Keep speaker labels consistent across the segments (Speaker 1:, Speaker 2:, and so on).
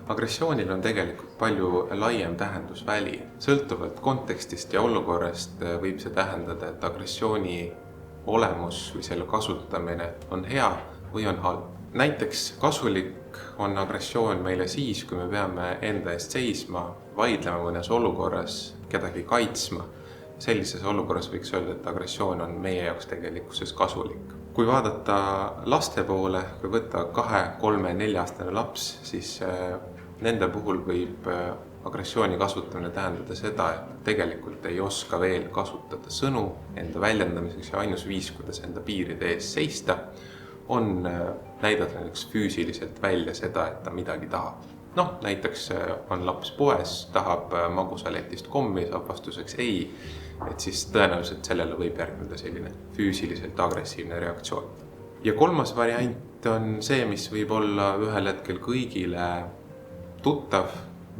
Speaker 1: Agressioonil on tegelikult palju laiem tähendusväli. Sõltuvalt kontekstist ja olukorrast võib see tähendada, et agressiooni olemus või selle kasutamine on hea või on halb. Näiteks kasulik on agressioon meile siis, kui me peame enda eest seisma, vaidlema mõnes olukorras, kedagi kaitsma. Sellises olukorras võiks öelda, et agressioon on meie jaoks tegelikkuses kasulik. Kui vaadata laste poole, kui võtta 2, 3, 4-aastane laps, siis nende puhul võib agressiooni kasutamine tähendada seda, et tegelikult ei oska veel kasutada sõnu enda väljendamiseks ja ainus viis, kuidas enda piiride ees seista, on näidata näiteks füüsiliselt välja seda, et ta midagi tahab. Näiteks on laps poes, tahab magusaletist kommi, saab vastuseks ei, et siis tõenäoliselt sellele võib järgneda selline füüsiliselt agressiivne reaktsioon. Ja kolmas variant on see, mis võib olla ühel hetkel kõigile tuttav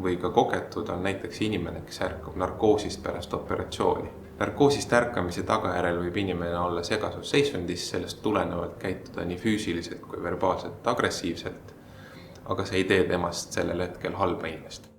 Speaker 1: või ka kogetud, on näiteks inimene, kes ärkab narkoosist pärast operatsiooni. Narkoosist ärkamise tagajärjel võib inimene olla segasusseisundis, sellest tulenevalt käituda nii füüsiliselt kui verbaalselt agressiivselt, aga see ei tee temast sellel hetkel halba inimest.